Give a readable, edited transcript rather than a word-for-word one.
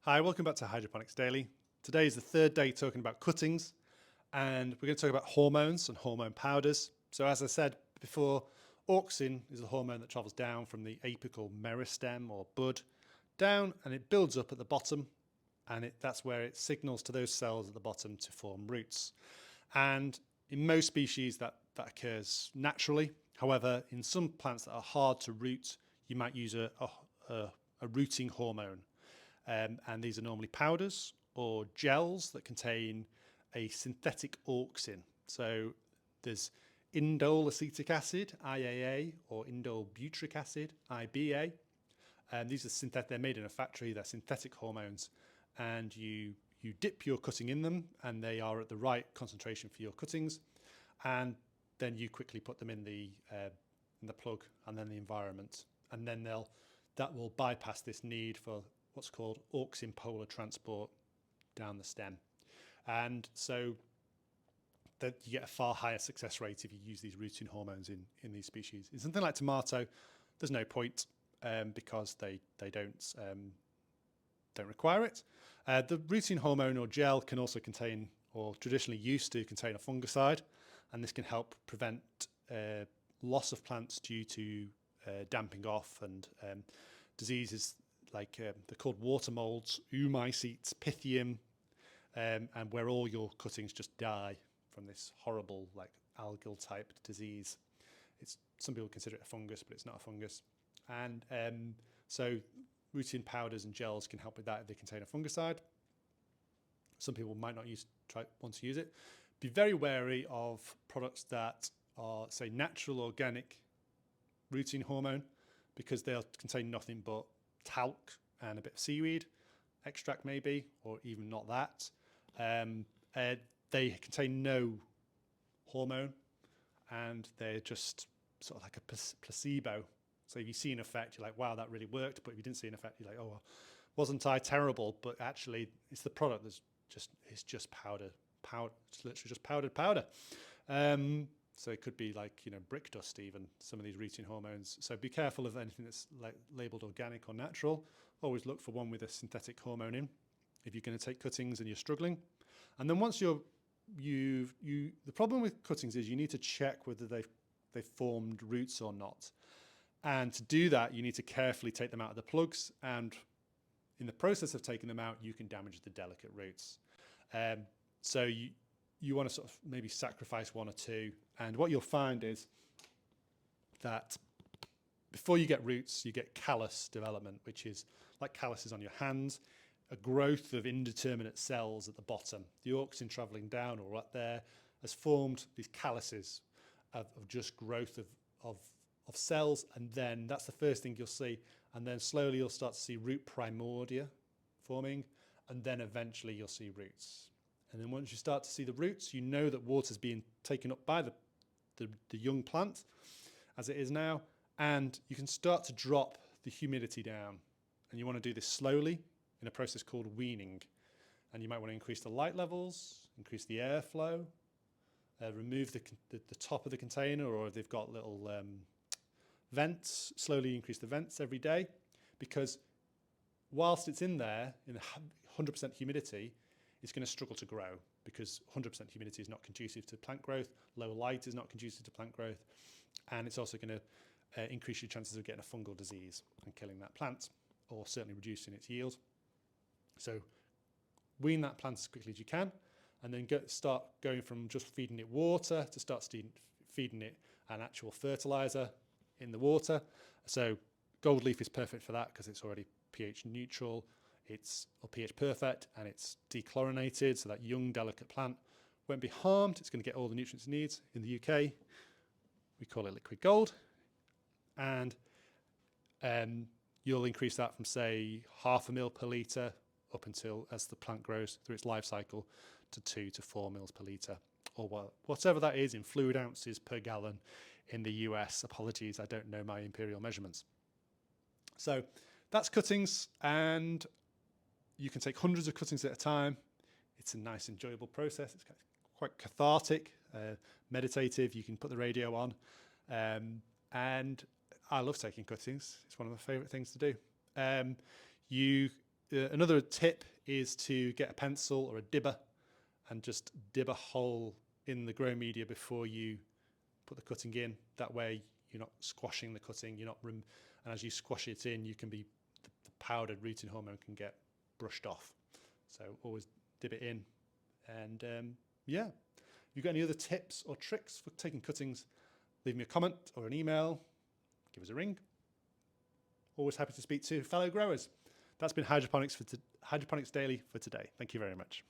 Hi, welcome back to Hydroponics Daily. Today is the third day talking about cuttings, and we're going to talk about hormones and hormone powders. So as I said before, auxin is the hormone that travels down from the apical meristem or bud down, and it builds up at the bottom, and that's where it signals to those cells at the bottom to form roots. And in most species that occurs naturally. However, in some plants that are hard to root, you might use a rooting hormone. And these are normally powders or gels that contain a synthetic auxin. So there's indole acetic acid, IAA, or indole butyric acid, IBA. These are synthetic. They're made in a factory. They're synthetic hormones, and you dip your cutting in them, and they are at the right concentration for your cuttings, and then you quickly put them in the plug and then the environment, and then that will bypass this need for what's called auxin polar transport down the stem. And so that you get a far higher success rate if you use these rooting hormones in these species. In something like tomato, there's no point because they don't require it. The rooting hormone or gel can also contain, or traditionally used to contain, a fungicide, and this can help prevent loss of plants due to damping off and diseases like they're called water molds, oomycetes, pythium, and where all your cuttings just die from this horrible like algal type disease. Some people consider it a fungus, but it's not a fungus. And so routine powders and gels can help with that if they contain a fungicide. Some people might not want to use it. Be very wary of products that are, say, natural organic rooting hormone, because they'll contain nothing but talc and a bit of seaweed extract maybe, or even not that. They contain no hormone, and they're just sort of like a placebo. So if you see an effect, you're like, wow, that really worked. But if you didn't see an effect, you're like, oh, wasn't I terrible? But actually, it's the product that's just powder. It's literally just powdered powder. So it could be like, brick dust even, some of these rooting hormones. So be careful of anything that's labelled organic or natural. Always look for one with a synthetic hormone in if you're going to take cuttings and you're struggling. And then once the problem with cuttings is you need to check whether they've formed roots or not. And to do that, you need to carefully take them out of the plugs. And in the process of taking them out, you can damage the delicate roots. So you want to sort of maybe sacrifice one or two. And what you'll find is that before you get roots, you get callus development, which is like calluses on your hands, a growth of indeterminate cells at the bottom. The auxin traveling down or up there has formed these calluses of just growth of cells. And then that's the first thing you'll see. And then slowly you'll start to see root primordia forming. And then eventually you'll see roots. And then once you start to see the roots, you know that water's being taken up by the young plant, as it is now, and you can start to drop the humidity down. And you want to do this slowly in a process called weaning. And you might want to increase the light levels, increase the airflow, remove the top of the container, or if they've got little vents, slowly increase the vents every day, because whilst it's in there in 100% humidity, it's going to struggle to grow, because 100% humidity is not conducive to plant growth, low light is not conducive to plant growth, and it's also going to increase your chances of getting a fungal disease and killing that plant, or certainly reducing its yield. So wean that plant as quickly as you can, and then start going from just feeding it water to start feeding it an actual fertilizer in the water. So gold leaf is perfect for that because it's already pH neutral, it's pH perfect, and it's dechlorinated, so that young delicate plant won't be harmed. It's going to get all the nutrients it needs. In the UK, we call it liquid gold, and you'll increase that from, say, 0.5 ml per litre up until, as the plant grows through its life cycle, to 2 to 4 mils per litre, or whatever that is in fluid ounces per gallon in the US. Apologies, I don't know my imperial measurements. So that's cuttings, and you can take hundreds of cuttings at a time. It's a nice, enjoyable process. It's quite cathartic, meditative. You can put the radio on, and I love taking cuttings. It's one of my favourite things to do. You Another tip is to get a pencil or a dibber and just dib a hole in the grow media before you put the cutting in. That way you're not squashing the cutting, and as you squash it in, the powdered rooting hormone can get brushed off. So always dib it in. And yeah, if you've got any other tips or tricks for taking cuttings, leave me a comment or an email, give us a ring. Always happy to speak to fellow growers. That's been Hydroponics Daily for today. Thank you very much.